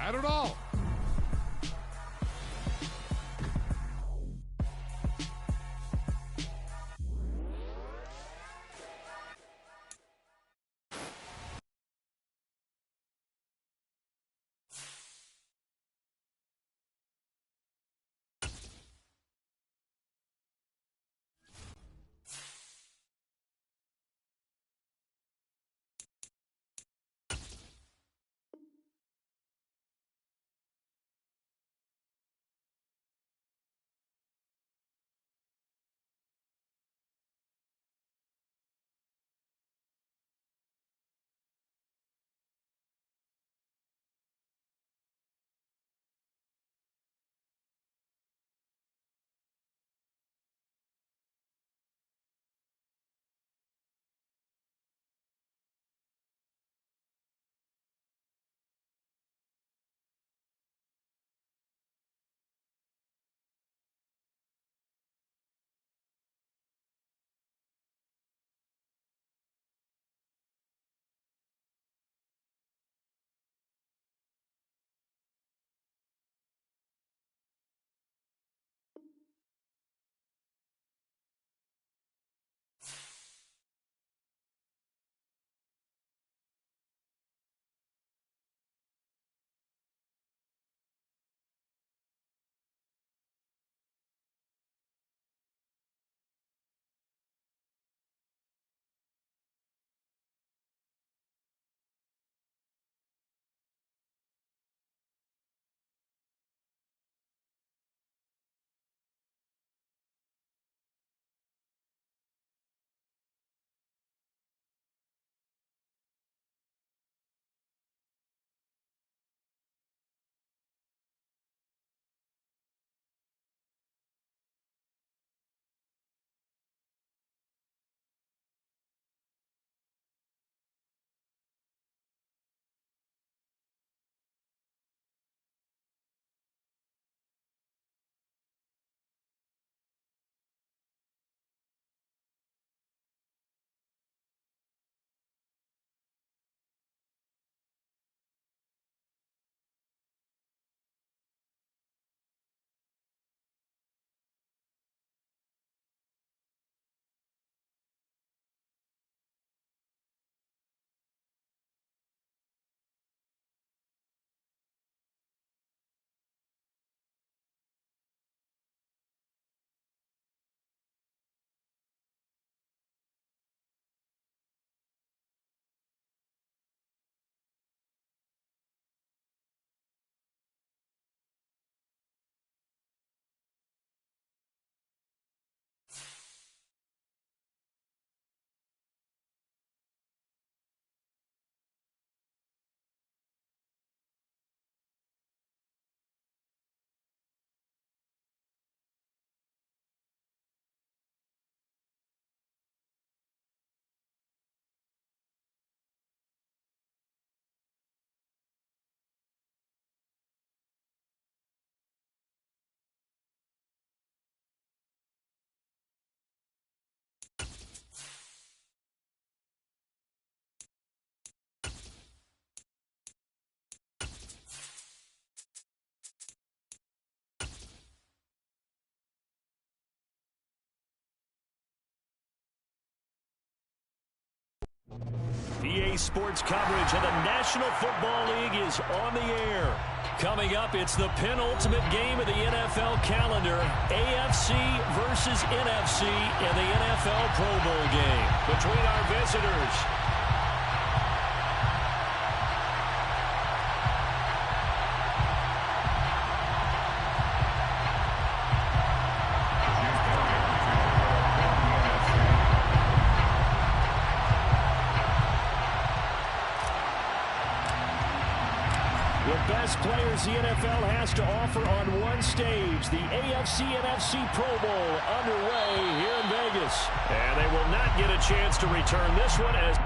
I don't know. EA Sports coverage of the National Football League is on the air. Coming up, it's the penultimate game of the NFL calendar, AFC versus NFC in the NFL Pro Bowl game between our visitors. Best players the NFL has to offer on one stage. The AFC-NFC Pro Bowl underway here in Vegas. And they will not get a chance to return this one as...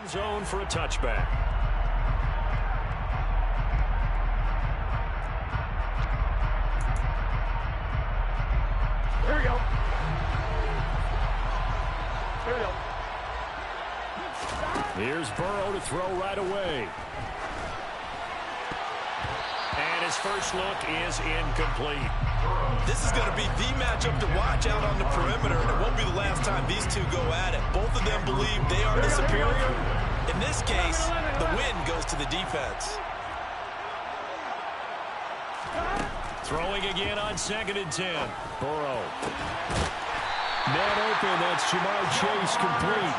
Zone for a touchback. Here we go. Here we go. Here's Burrow to throw right away. And his first look is incomplete. This is going to be the matchup to watch out on the perimeter, and it won't be the last time these two go at it. Both of them believe they are the superior. In this case, the win goes to the defense. Throwing again on 2nd and 10. Burrow. Man open, that's Jamar Chase complete.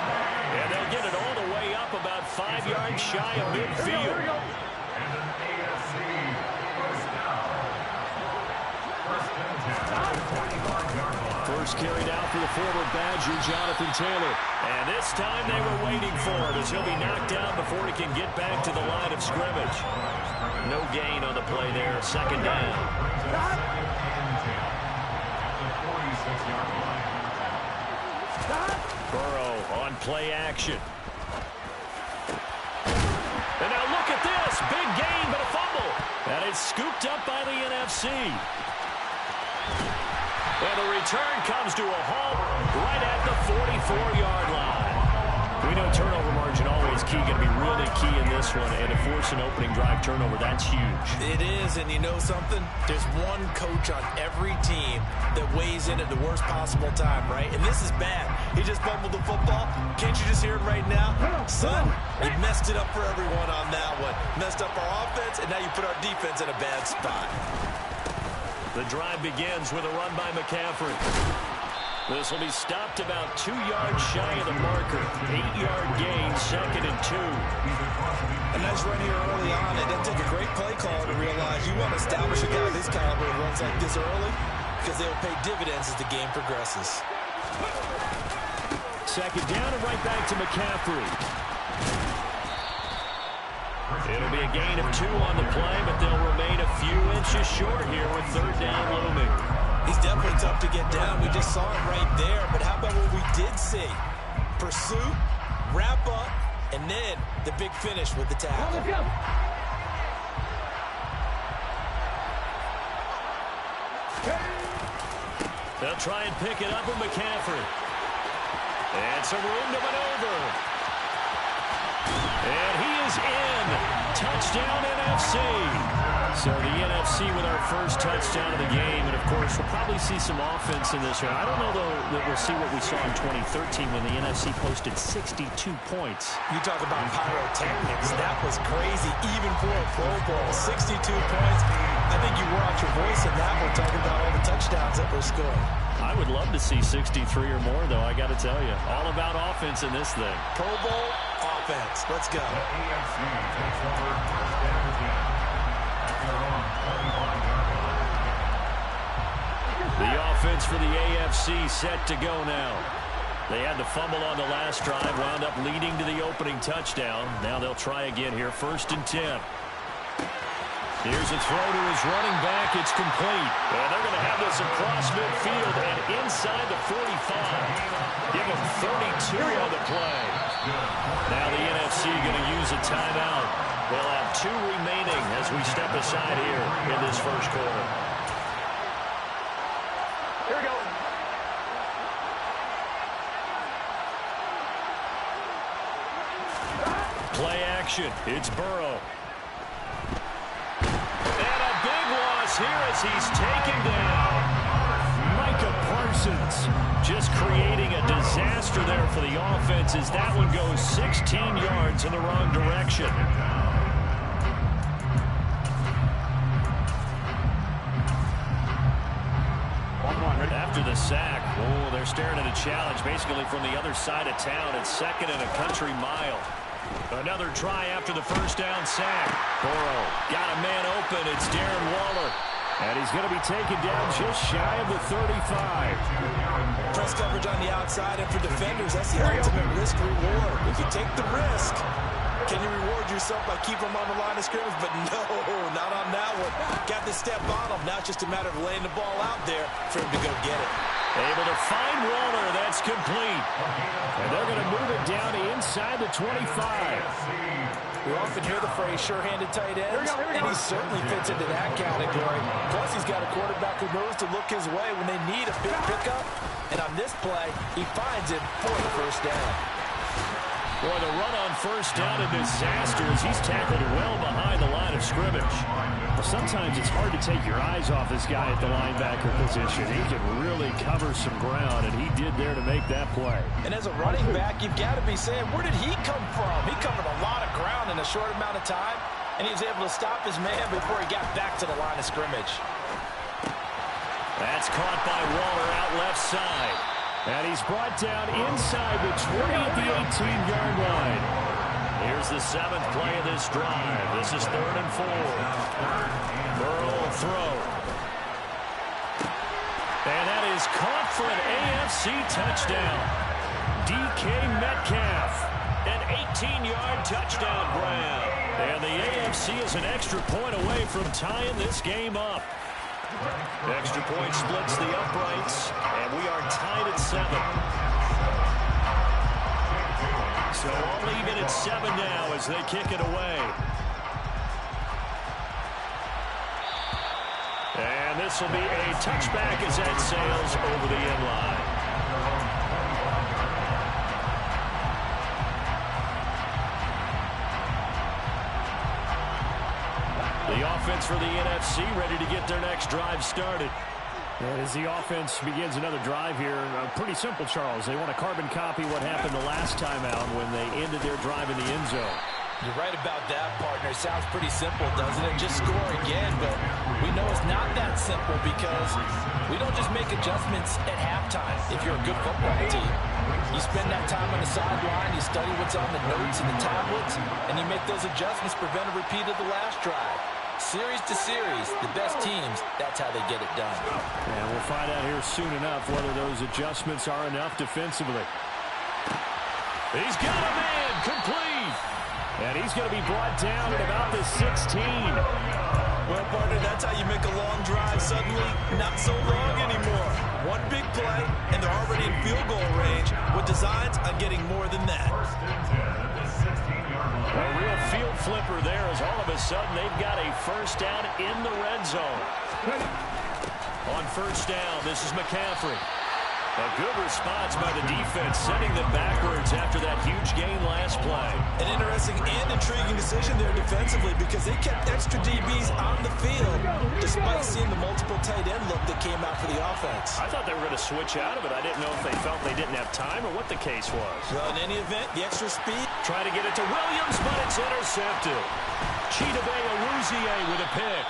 And they'll get it all the way up about 5 yards shy of midfield. First carried out for the former Badger, Jonathan Taylor. And this time they were waiting for it as he'll be knocked down before he can get back to the line of scrimmage. No gain on the play there, 2nd down. Burrow on play action. And now look at this. Big gain, but a fumble. And it's scooped up by the NFC. And the return comes to a halt right at the 44-yard line. We know turnover margin always key, going to be really key in this one. And to force an opening drive turnover, that's huge. It is, and you know something? There's one coach on every team that weighs in at the worst possible time, right? And this is bad. He just fumbled the football. Can't you just hear it right now? Son, you messed it up for everyone on that one. Messed up our offense, and now you put our defense in a bad spot. The drive begins with a run by McCaffrey. This will be stopped about 2 yards shy of the marker. 8-yard gain, 2nd and 2. A nice run here early on. It doesn't take a great play caller to realize you want to establish a guy of this caliber who runs like this early because they will pay dividends as the game progresses. 2nd down and right back to McCaffrey. It'll be a gain of 2 on the play, but they'll remain a few inches short here with 3rd down looming. He's definitely tough to get down. We just saw it right there. But how about what we did see? Pursuit, wrap up, and then the big finish with the tackle. They'll try and pick it up with McCaffrey. And some room to maneuver. And he is in. Touchdown, NFC. So the NFC with our first touchdown of the game. And, of course, we'll probably see some offense in this one. I don't know, though, that we'll see what we saw in 2013 when the NFC posted 62 points. You talk about pyrotechnics. That was crazy, even for a Pro Bowl. 62 points. I think you wore out your voice in that one talking about all the touchdowns that were scored. I would love to see 63 or more, though, I got to tell you. All about offense in this thing. Pro Bowl offense. Let's go. The offense for the AFC set to go now. They had the fumble on the last drive, wound up leading to the opening touchdown. Now they'll try again here, 1st and 10. Here's a throw to his running back. It's complete. And they're going to have this across midfield and inside the 45. Give him 32 on the play. Now the NFC going to use a timeout. They'll have 2 remaining as we step aside here in this first quarter. Here we go. Play action. It's Burrow. And a big loss here as he's taken down. Micah Parsons just creating a disaster there for the offense as that one goes 16 yards in the wrong direction. After the sack, they're staring at a challenge basically from the other side of town. It's 2nd and a country mile. Another try after the first down sack. Burrow got a man open. It's Darren Waller. And he's going to be taken down just shy of the 35. Press coverage on the outside, and for defenders, that's the ultimate risk-reward. If you take the risk, can you reward yourself by keeping them on the line of scrimmage? But no, not on that one. Got to step on him. Now it's just a matter of laying the ball out there for him to go get it. Able to find Waller. That's complete. And they're going to move it down to inside the 25. We often hear the phrase sure-handed tight ends, and he certainly fits into that category. Plus, he's got a quarterback who knows to look his way when they need a big pickup. And on this play, he finds it for the first down. Boy, the run on first down a disaster as he's tackled well behind the line of scrimmage. Well, sometimes it's hard to take your eyes off this guy at the linebacker position. He can really cover some ground, and he did there to make that play. And as a running back, you've got to be saying, where did he come from? He covered a lot of ground in a short amount of time, and he was able to stop his man before he got back to the line of scrimmage. That's caught by Waller out left side. And he's brought down inside the 20 at the 18-yard line. Here's the 7th play of this drive. This is 3rd and 4. Burrow will throw. And that is caught for an AFC touchdown. DK Metcalf. An 18-yard touchdown grab. And the AFC is an extra point away from tying this game up. Extra point splits the uprights, and we are tied at 7. So all even at 7 now as they kick it away. And this will be a touchback as that sails over the end line. The offense for the NFC ready to get their next drive started. And as the offense begins another drive here, pretty simple, Charles. They want to carbon copy what happened the last time out when they ended their drive in the end zone. You're right about that, partner. It sounds pretty simple, doesn't it? Just score again, but we know it's not that simple because we don't just make adjustments at halftime if you're a good football team. You spend that time on the sideline, you study what's on the notes and the tablets, and you make those adjustments, prevent a repeat of the last drive. Series to series, the best teams, that's how they get it done. And we'll find out here soon enough whether those adjustments are enough defensively. He's got a man, complete. And he's going to be brought down at about the 16. Well, partner, that's how you make a long drive suddenly not so long anymore. One big play, and they're already in field goal range with designs on getting more than that. A real field flipper there as all of a sudden they've got a first down in the red zone. On first down, this is McCaffrey. A good response by the defense, sending them backwards after that huge gain last play. An interesting and intriguing decision there defensively because they kept extra DBs on the field despite seeing the multiple tight end look that came out for the offense. I thought they were going to switch out of it. I didn't know if they felt they didn't have time or what the case was. Well, in any event, the extra speed. Trying to get it to Williams, but it's intercepted. Chidobe Awuzie with a pick.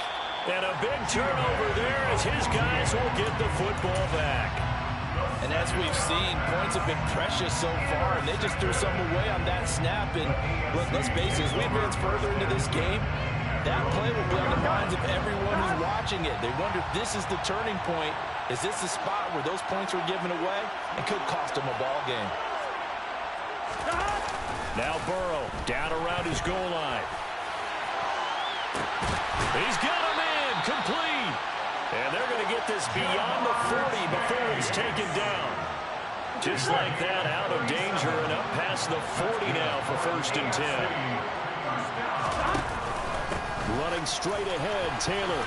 And a big turnover there as his guys will get the football back. And as we've seen, points have been precious so far, and they just threw some away on that snap. And let's face it, as we advance further into this game, that play will be on the minds of everyone who's watching it. They wonder if this is the turning point. Is this the spot where those points were given away and could cost them a ball game? Now Burrow down around his goal line. He's got him in, complete. And they're going to get this beyond the 40 before he's taken down. Just like that, out of danger and up past the 40 now for 1st and 10. Running straight ahead, Taylor.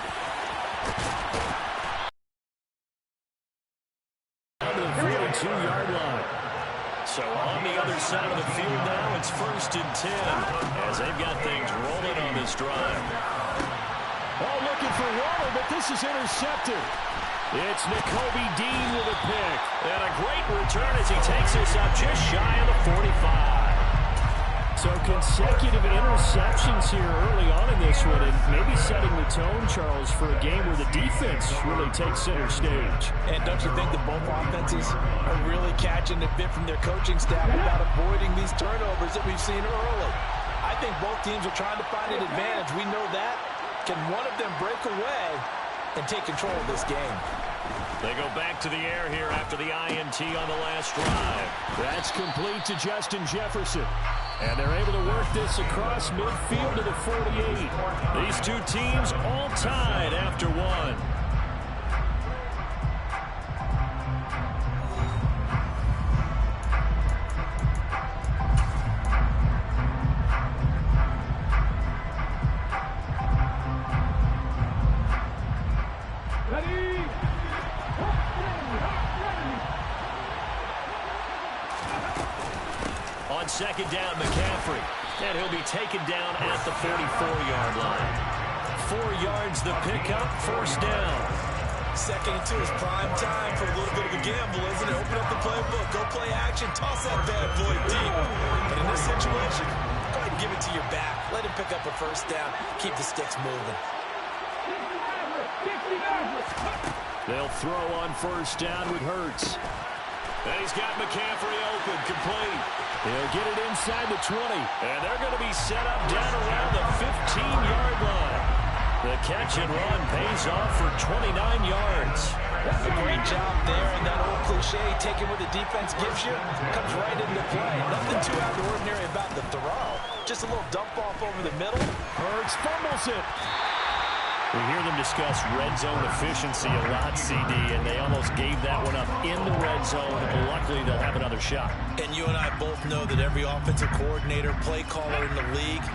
Down to the 42-yard line. So on the other side of the field now, it's 1st and 10 as they've got things rolling on this drive. Oh, looking for Waller, but this is intercepted. It's Nakobe Dean with a pick. And a great return as he takes us up just shy of the 45. So consecutive interceptions here early on in this one, and maybe setting the tone, Charles, for a game where the defense really takes center stage. And don't you think that both offenses are really catching a bit from their coaching staff about avoiding these turnovers that we've seen early? I think both teams are trying to find an advantage. We know that. Can one of them break away and take control of this game? They go back to the air here after the INT on the last drive. That's complete to Justin Jefferson. And they're able to work this across midfield to the 48. These two teams all tied after one. On second down, McCaffrey. And he'll be taken down at the 44-yard line. 4 yards the pickup, first down. 2nd and 2 is prime time for a little bit of a gamble, isn't it? Open up the playbook, go play action, toss that bad boy deep. But in this situation, go ahead and give it to your back. Let him pick up a first down. Keep the sticks moving. They'll throw on first down with Hurts. And he's got McCaffrey open, complete. He'll get it inside the 20. And they're going to be set up down around the 15-yard line. The catch and run pays off for 29 yards. A great job there, and that old cliche, taking what the defense gives you, comes right into play. Nothing too out of the ordinary about the throw. Just a little dump off over the middle. Hurts fumbles it. We hear them discuss red zone efficiency a lot, CD, and they almost gave that one up in the red zone. Luckily, they'll have another shot. And you and I both know that every offensive coordinator, play caller in the league,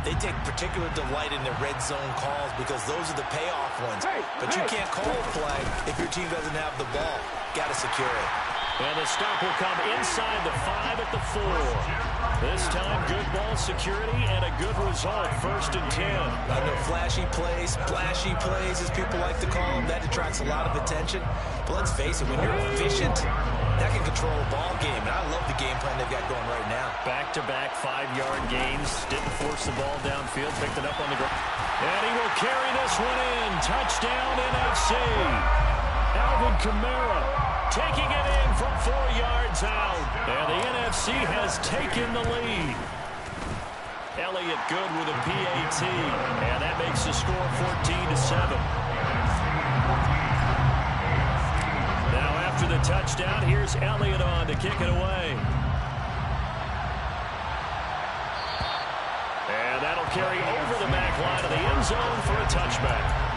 they take particular delight in their red zone calls because those are the payoff ones. But you can't call a play if your team doesn't have the ball. Got to secure it. And the stop will come inside the 5 at the 4. This time, good ball security and a good result, 1st and 10. I know flashy plays, splashy plays, as people like to call them, that attracts a lot of attention. But let's face it, when you're efficient, that can control a ball game. And I love the game plan they've got going right now. Back-to-back 5-yard gains. Didn't force the ball downfield. Picked it up on the ground. And he will carry this one in. Touchdown, NFC. Alvin Kamara taking it in from 4 yards out. And the NFC has taken the lead. Elliott good with a PAT. And that makes the score 14-7. Now after the touchdown, here's Elliott on to kick it away. And that'll carry over the back line of the end zone for a touchback.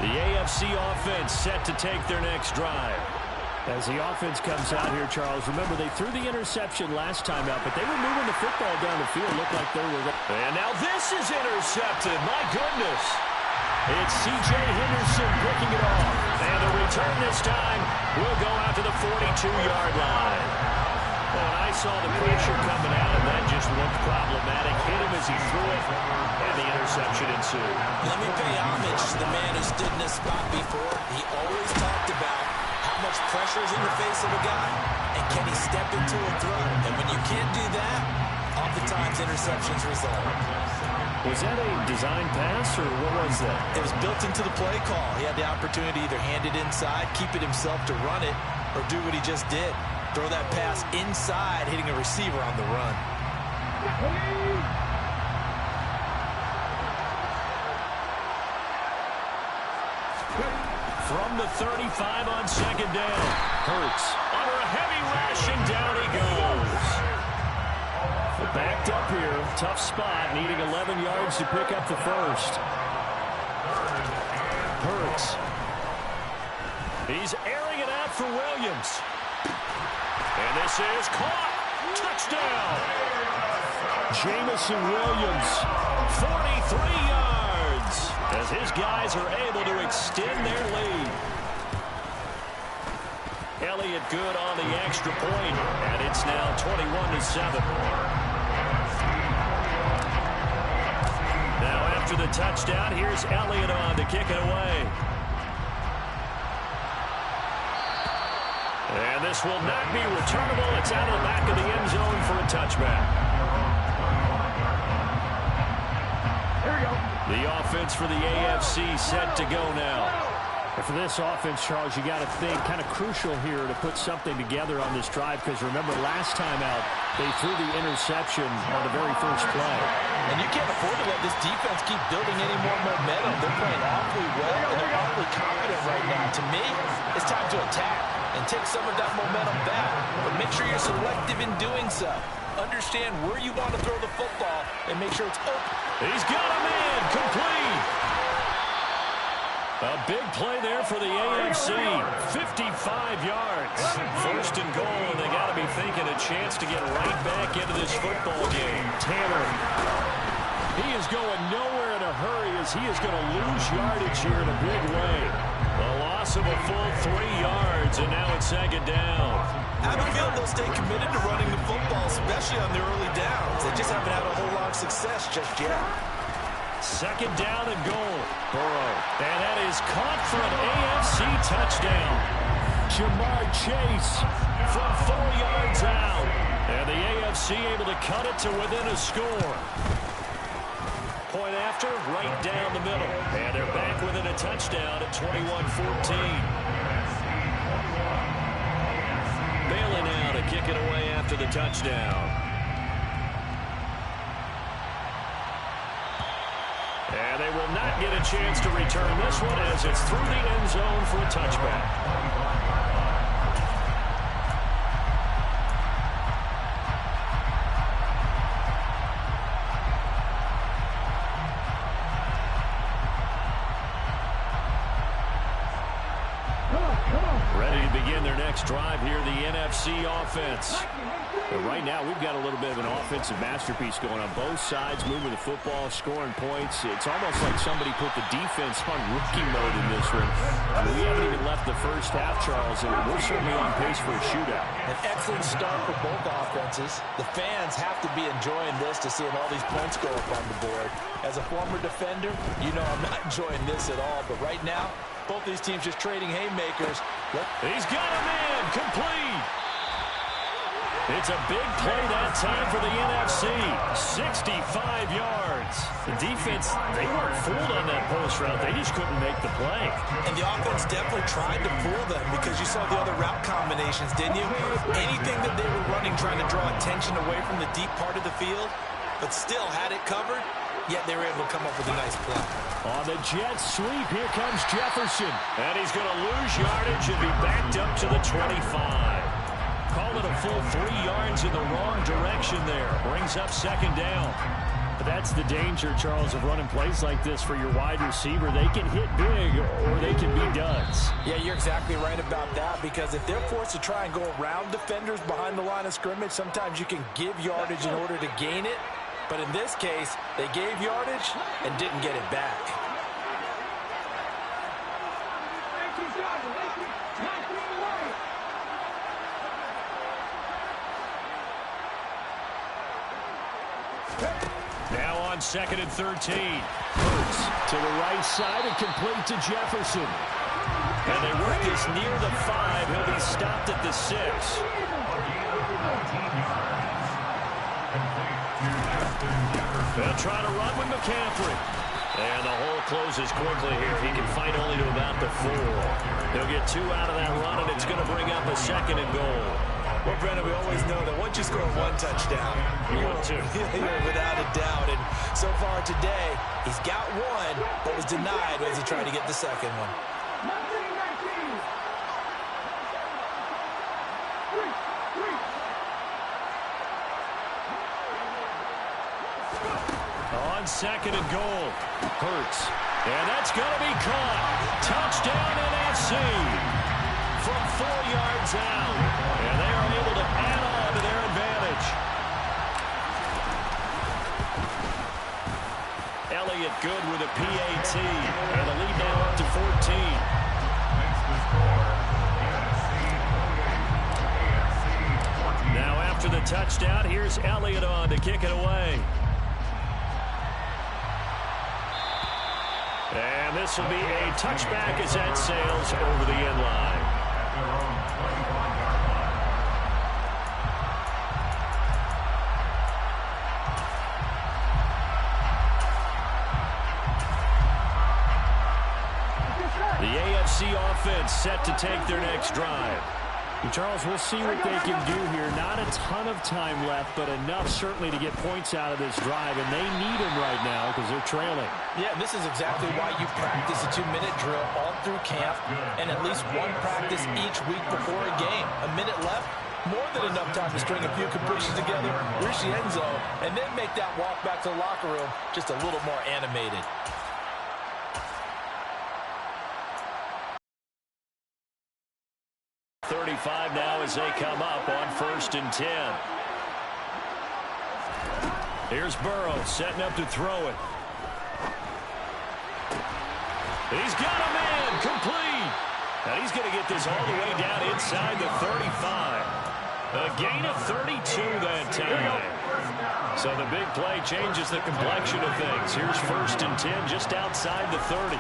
The AFC offense set to take their next drive. As the offense comes out here, Charles, remember they threw the interception last time out, but they were moving the football down the field. Looked like they were. And now this is intercepted. My goodness. It's C.J. Henderson breaking it off. And the return this time will go out to the 42-yard line. Well, I saw the pressure coming out, and that just looked problematic. Hit him as he threw it, and the interception ensued. Let me pay homage to the man who stood in this spot before. He always talked about how much pressure is in the face of a guy, and can he step into a throw? And when you can't do that, oftentimes interceptions result. Was that a design pass, or what was that? It was built into the play call. He had the opportunity to either hand it inside, keep it himself to run it, or do what he just did. Throw that pass inside, hitting a receiver on the run. From the 35 on second down. Hurts under a heavy rush, and down he goes. Backed up here. Tough spot, needing 11 yards to pick up the first. Hurts. He's airing it out for Williams. And this is caught. Touchdown. Jamison Williams, 43 yards, as his guys are able to extend their lead. Elliott good on the extra point, and it's now 21-7. Now after the touchdown, here's Elliott on to kick it away. And this will not be returnable. It's out of the back of the end zone for a touchback. Here we go. The offense for the AFC set to go now. And for this offense, Charles, you got to think kind of crucial here to put something together on this drive, because remember last time out they threw the interception on the very first play. And you can't afford to let this defense keep building any more momentum. They're playing awfully well, and they're awfully confident right now. To me, it's time to attack and take some of that momentum back. But make sure you're selective in doing so. Understand where you want to throw the football and make sure it's open. He's got a man complete. A big play there for the AFC. 55 yards. First and goal, and they got to be thinking a chance to get right back into this football game. Tanner. He is going nowhere in a hurry as he is going to lose yardage here in a big way. A loss of a full 3 yards, and now it's second down. I have a feeling they'll stay committed to running the football, especially on the early downs. They just haven't had a whole lot of success just yet. Second down and goal. Burrow. And that is caught for an AFC touchdown. Jamar Chase from 4 yards out. And the AFC able to cut it to within a score. Point after, right down the middle. And they're back within a touchdown at 21-14. Bailey now to kick it away after the touchdown. And they will not get a chance to return this one as it's through the end zone for a touchback. Ready to begin their next drive here, the NFC offense. But right now, we've got a little bit of an offensive masterpiece going on both sides, moving the football, scoring points. It's almost like somebody put the defense on rookie mode in this one. We haven't even left the first half, Charles, and we're certainly on pace for a shootout. An excellent start for both offenses. The fans have to be enjoying this to seeing all these points go up on the board. As a former defender, you know I'm not enjoying this at all. But right now, both these teams just trading haymakers. He's got a man complete. It's a big play that time for the NFC. 65 yards. The defense, they weren't fooled on that post route. They just couldn't make the play. And the offense definitely tried to fool them because you saw the other route combinations, didn't you? Anything that they were running trying to draw attention away from the deep part of the field, but still had it covered, yet they were able to come up with a nice play. On the jet sweep, here comes Jefferson. And he's going to lose yardage and be backed up to the 25. Call it a full 3 yards in the wrong direction there. Brings up second down. But that's the danger, Charles, of running plays like this for your wide receiver. They can hit big or they can be duds. Yeah, you're exactly right about that because if they're forced to try and go around defenders behind the line of scrimmage, sometimes you can give yardage in order to gain it. But in this case, they gave yardage and didn't get it back. Now on second and 13. Hurts to the right side and complete to Jefferson. And they work this near the 5. He'll be stopped at the 6. They'll try to run with McCaffrey. And the hole closes quickly here. He can fight only to about the 4. He'll get 2 out of that run, and it's going to bring up a second and goal. Well, Brennan, we always know that once you score 1 touchdown, you're without a doubt. And so far today, he's got 1, but was denied as he tried to get the second one. On second and goal, Hurts. And that's going to be caught. Touchdown NFC from 4 yards out. And they are able to add on to their advantage. Elliott good with a PAT. And the lead now up to 14. Now after the touchdown, here's Elliott on to kick it away. And this will be a touchback as that sails over the end line. The AFC offense set to take their next drive. Charles, we'll see what they can do here. Not a ton of time left, but enough certainly to get points out of this drive, and they need them right now because they're trailing. Yeah, this is exactly why you practice a 2-minute drill all through camp and at least 1 practice each week before a game. A minute left, more than enough time to string a few completions together, reach the end zone, and then make that walk back to the locker room just a little more animated. 35 now as they come up on 1st and 10. Here's Burrow setting up to throw it. He's got a man complete. And he's going to get this all the way down inside the 35. A gain of 32 that time. So the big play changes the complexion of things. Here's 1st and 10 just outside the 30.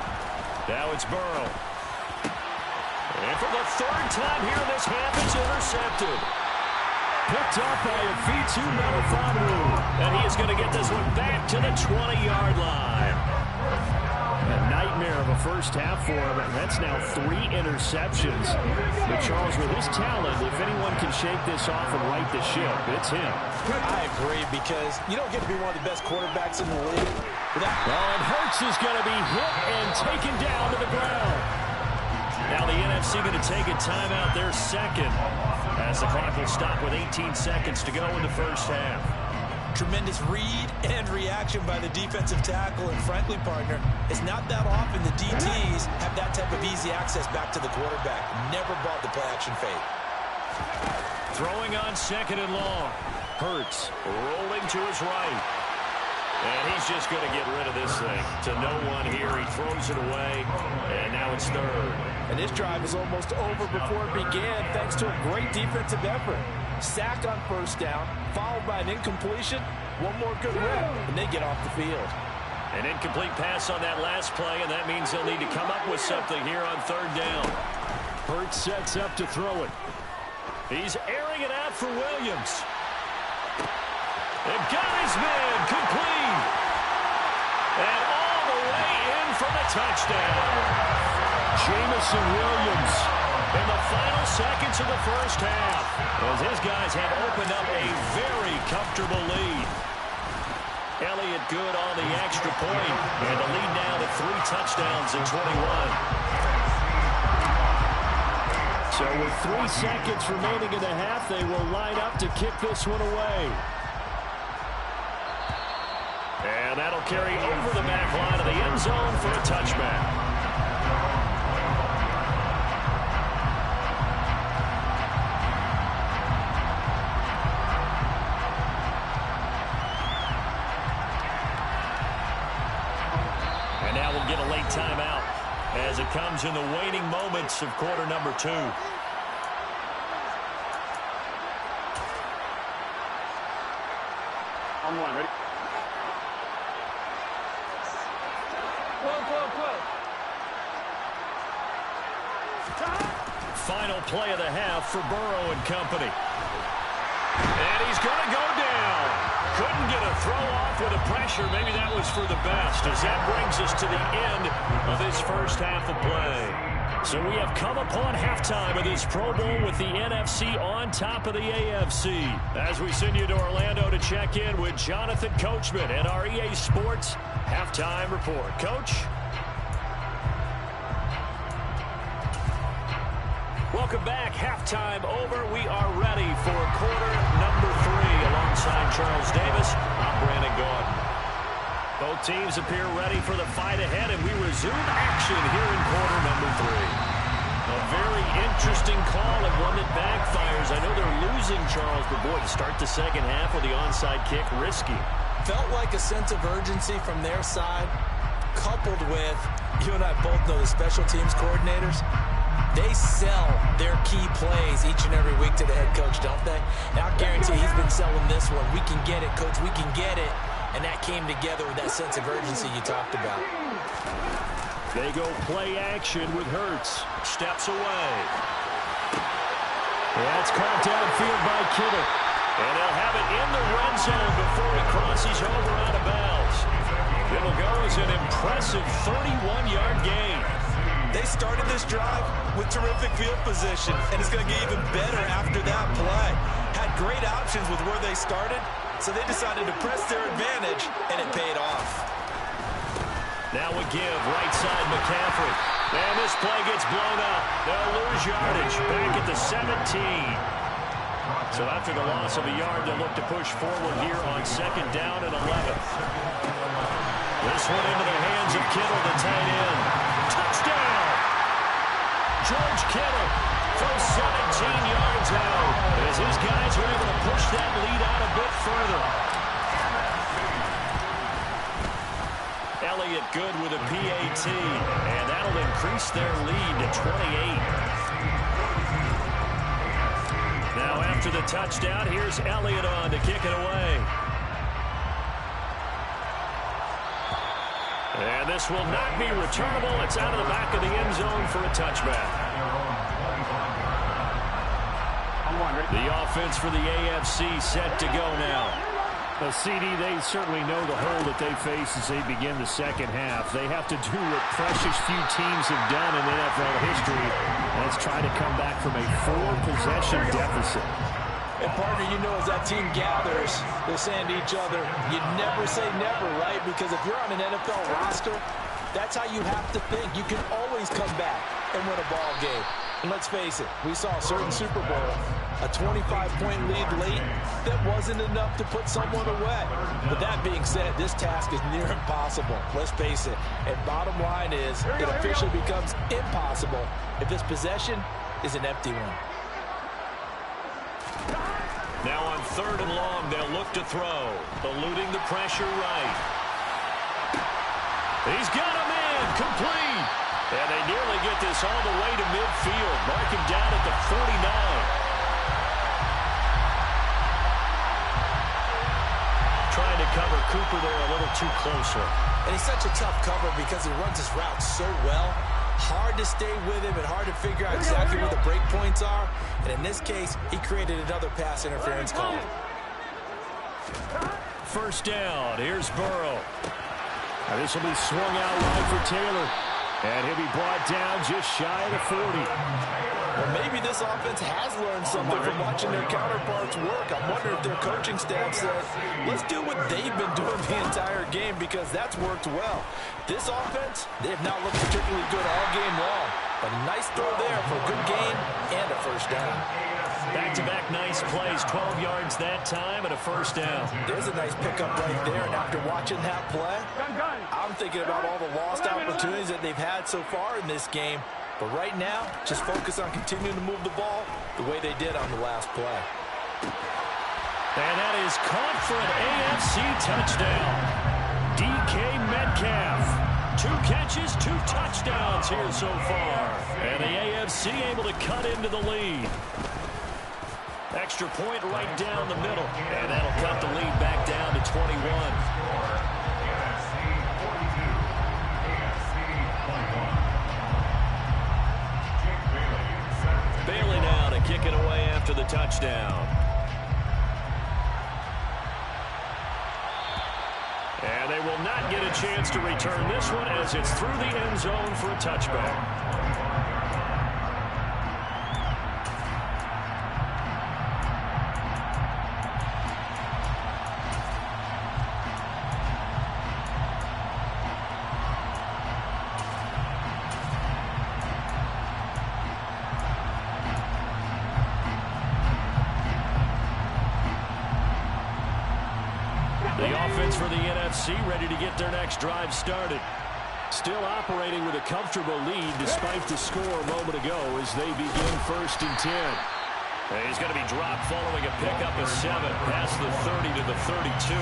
Now it's Burrow. And for the 3rd time here in this half, it's intercepted. Picked up by a V2 Melifonwu. And he is going to get this one back to the 20-yard line. A nightmare of a first half for him, and that's now 3 interceptions. But Charles, with his talent, if anyone can shake this off and right the ship, it's him. I agree, because you don't get to be one of the best quarterbacks in the league. And Hurts is going to be hit and taken down to the ground. Now the NFC going to take a timeout there second, as the clock will stop with 18 seconds to go in the first half. Tremendous read and reaction by the defensive tackle, and frankly, partner, it's not that often the DTs have that type of easy access back to the quarterback. Never brought the play action fake. Throwing on 2nd and long. Hurts rolling to his right. And he's just going to get rid of this thing to no one here. He throws it away, and now it's 3rd. And this drive is almost over before it began, thanks to a great defensive effort. Sack on 1st down, followed by an incompletion. One more good rip, and they get off the field. An incomplete pass on that last play, and that means they'll need to come up with something here on 3rd down. Hurts sets up to throw it. He's airing it out for Williams. And got his man complete. And all the way in for the touchdown. Jamison Williams in the final seconds of the first half, as his guys have opened up a very comfortable lead. Elliott good on the extra point, and the lead now to 3 touchdowns at 21. So with 3 seconds remaining in the half, they will line up to kick this one away. And that'll carry over the back line of the end zone for a touchback. And now we'll get a late timeout as it comes in the waning moments of quarter number 2. On 1, ready? Final play of the half for Burrow and company. And he's going to go down. Couldn't get a throw off with the pressure. Maybe that was for the best, as that brings us to the end of this first half of play. So we have come upon halftime of this Pro Bowl with the NFC on top of the AFC. As we send you to Orlando to check in with Jonathan Coachman and our EA Sports halftime report. Coach? Welcome back. Halftime over. We are ready for quarter number 3. Alongside Charles Davis, I'm Brandon Gordon. Both teams appear ready for the fight ahead, and we resume action here in quarter number 3. A very interesting call, and one that backfires. I know they're losing, Charles, but boy, to start the second half with the onside kick, risky. Felt like a sense of urgency from their side, coupled with, you and I both know the special teams coordinators. They sell their key plays each and every week to the head coach, don't they? And I guarantee he's been selling this one. We can get it, coach. We can get it. And that came together with that sense of urgency you talked about. They go play action with Hurts. Steps away. That's caught downfield by Kittle. And they'll have it in the red zone before he crosses over out of bounds. It'll go as an impressive 31-yard gain. They started this drive with terrific field position, and it's going to get even better after that play. Had great options with where they started, so they decided to press their advantage, and it paid off. Now we give right side McCaffrey. And this play gets blown up. They'll lose yardage back at the 17. So after the loss of a yard, they'll look to push forward here on 2nd down and 11. This one into the hands of Kittle, the tight end. Touchdown! George Kittle from 17 yards out, as his guys are able to push that lead out a bit further. Elliott good with a PAT, and that'll increase their lead to 28. Now after the touchdown, here's Elliott on to kick it away. And this will not be returnable. It's out of the back of the end zone for a touchback. The offense for the AFC set to go now. CD, they certainly know the hole that they face as they begin the second half. They have to do what precious few teams have done in NFL history. That's try to come back from a 4-possession deficit. And partner, you know, as that team gathers, they're saying to each other, you never say never, right? Because if you're on an NFL roster, that's how you have to think. You can always come back and win a ball game. And let's face it, we saw a certain Super Bowl, a 25-point lead late that wasn't enough to put someone away. But that being said, this task is near impossible. Let's face it. And bottom line is, it officially becomes impossible if this possession is an empty one. Now on 3rd and long, they'll look to throw, eluding the pressure right. He's got him in, complete. And they nearly get this all the way to midfield. Mark him down at the 49. Trying to cover Cooper there a little too closely. And he's such a tough cover because he runs his route so well. Hard to stay with him and hard to figure out exactly where the break points are. And in this case, he created another pass interference call. First down. Here's Burrow. Now this will be swung out wide for Taylor. And he'll be brought down just shy of the 40. Well, maybe this offense has learned something from watching their counterparts work. I'm wondering if their coaching staff said, let's do what they've been doing the entire game, because that's worked well. This offense, they have not looked particularly good all game long. But a nice throw there for a good gain and a first down. Back-to-back nice plays, 12 yards that time and a first down. There's a nice pickup right there, and after watching that play, I'm thinking about all the lost opportunities that they've had so far in this game. But right now, just focus on continuing to move the ball the way they did on the last play. And that is caught for an AFC touchdown. DK Metcalf. 2 catches, 2 touchdowns here so far. And the AFC able to cut into the lead. Extra point right down the middle. And that'll cut the lead back down to 21. Bailey now to kick it away after the touchdown. And they will not get a chance to return this one as it's through the end zone for a touchback. The offense for the NFC ready to get their next drive started. Still operating with a comfortable lead despite the score a moment ago as they begin 1st and 10. And he's going to be dropped following a pickup of 7 past the 30 to the 32.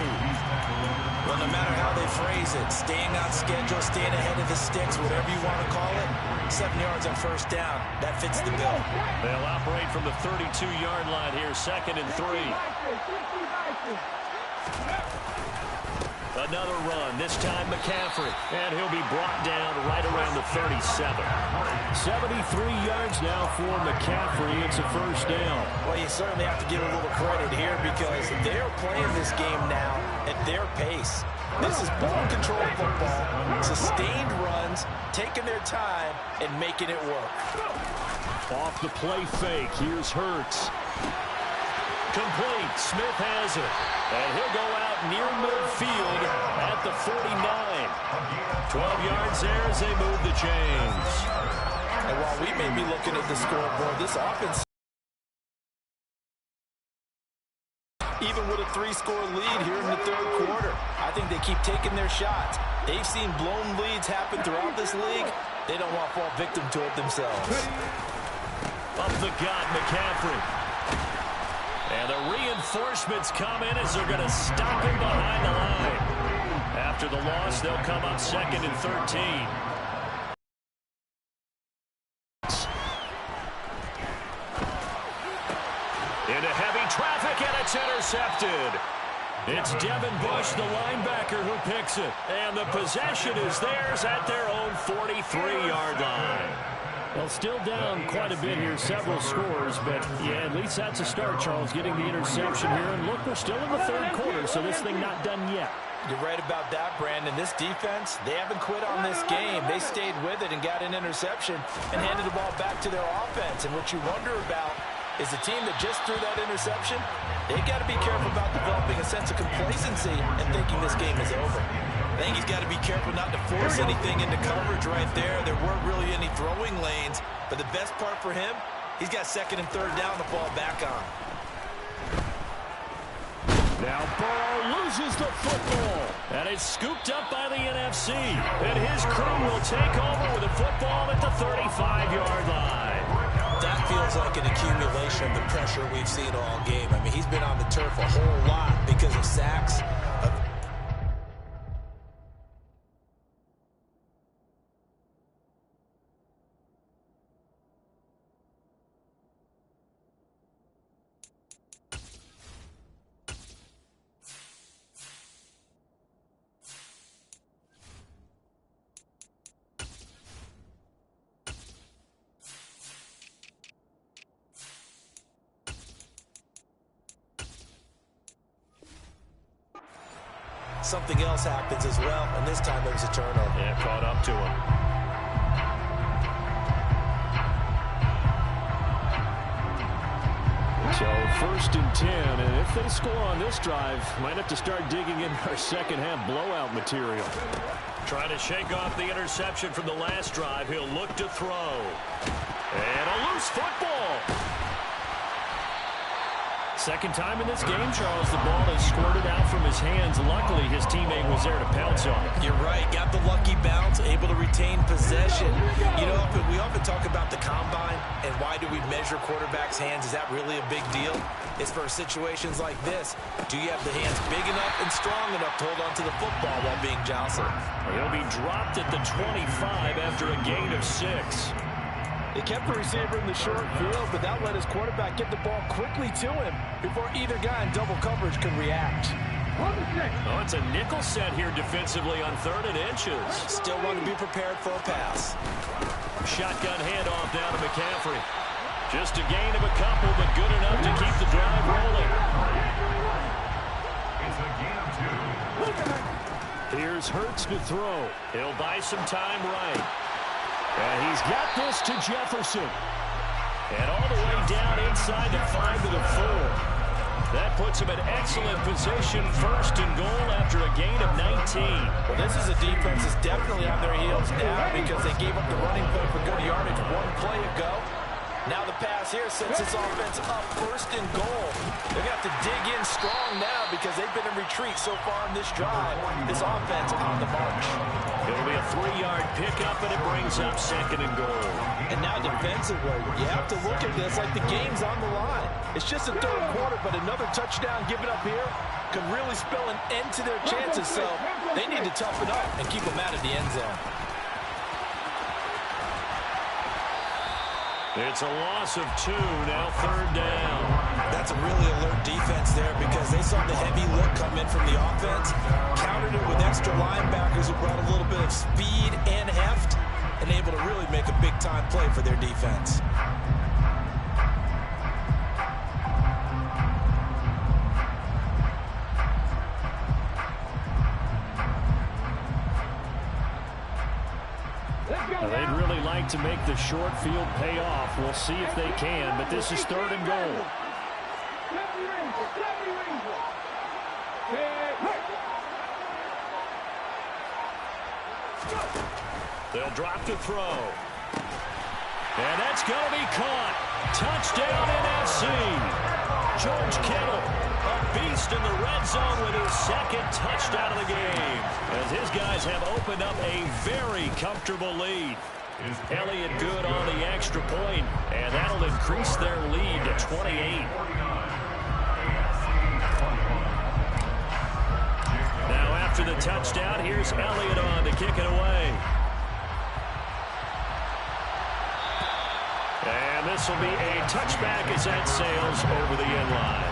Well, no matter how they phrase it, staying on schedule, staying ahead of the sticks, whatever you want to call it, 7 yards on first down. That fits the bill. They'll operate from the 32-yard line here, 2nd and 3. Another run, this time McCaffrey, and he'll be brought down right around the 37. 73 yards now for McCaffrey. It's a first down. Well, you certainly have to give a little credit here because they're playing this game now at their pace. This is ball control football, sustained runs, taking their time, and making it work. Off the play fake, here's Hurts. Complete. Smith has it. And he'll go out near midfield at the 49. 12 yards there as they move the chains. And while we may be looking at the scoreboard, this offense, even with a 3-score lead here in the 3rd quarter, I think they keep taking their shots. They've seen blown leads happen throughout this league. They don't want to fall victim to it themselves. Up the gut, McCaffrey. And the reinforcements come in as they're going to stop him behind the line. After the loss, they'll come up 2nd and 13. Into heavy traffic, and it's intercepted. It's Devin Bush, the linebacker, who picks it. And the possession is theirs at their own 43-yard line. Well, still down quite a bit here, several scores, but yeah, at least that's a start, Charles, getting the interception here. And look, we're still in the 3rd quarter, so this thing not done yet. You're right about that, Brandon. This defense, they haven't quit on this game. They stayed with it and got an interception and handed the ball back to their offense. And what you wonder about is the team that just threw that interception, they got to be careful about developing a sense of complacency and thinking this game is over. I think he's got to be careful not to force anything into coverage right there. There weren't really any throwing lanes, but the best part for him, he's got 2nd and 3rd down to fall back on. Now Burrow loses the football, and it's scooped up by the NFC. And his crew will take over with the football at the 35-yard line. That feels like an accumulation of the pressure we've seen all game. I mean, he's been on the turf a whole lot because of sacks. Something else happens as well, and this time it was a turnover. Yeah, caught up to him. So 1st and 10, and if they score on this drive, might have to start digging in our second-half blowout material. Trying to shake off the interception from the last drive. He'll look to throw. And a loose football. Second time in this game, Charles, the ball is squirted out from his hands. Luckily, his teammate was there to pounce on it. You're right. Got the lucky bounce, able to retain possession. You know, we often talk about the combine and why do we measure quarterbacks' hands. Is that really a big deal? It's for situations like this. Do you have the hands big enough and strong enough to hold on to the football while being jostled? He'll be dropped at the 25 after a gain of 6. They kept the receiver in the short field, but that let his quarterback get the ball quickly to him before either guy in double coverage could react. Oh, it's a nickel set here defensively on 3rd and inches. Still want to be prepared for a pass. Shotgun handoff down to McCaffrey. Just a gain of a couple, but good enough to keep the drive rolling. Here's Hurts to throw. He'll buy some time right. And he's got this to Jefferson. And all the way down inside the 5 to the 4. That puts him in excellent position, 1st and goal after a gain of 19. Well, this is a defense that's definitely on their heels now because they gave up the running play for good yardage 1 play ago. Now the pass here sets this offense up 1st and goal. They're going to have to dig in strong now because they've been in retreat so far in this drive. This offense on the march. It'll be a 3-yard pickup, and it brings up 2nd and goal. And now defensively, you have to look at this like the game's on the line. It's just a 3rd quarter, but another touchdown given up here could really spell an end to their chances. So they need to toughen up and keep them out of the end zone. It's a loss of 2, now 3rd down. That's a really alert defense there because they saw the heavy look come in from the offense, countered it with extra linebackers who brought a little bit of speed and heft, and able to really make a big-time play for their defense. They'd really like to make the short field pay off. We'll see if they can, but this is 3rd and goal. They'll drop to throw. And that's going to be caught. Touchdown NFC. George Kittle, a beast in the red zone with his 2nd touchdown of the game, as his guys have opened up a very comfortable lead. Elliott good on the extra point, and that'll increase their lead to 28. Now after the touchdown, here's Elliott on to kick it away. And this will be a touchback as that sails over the end line.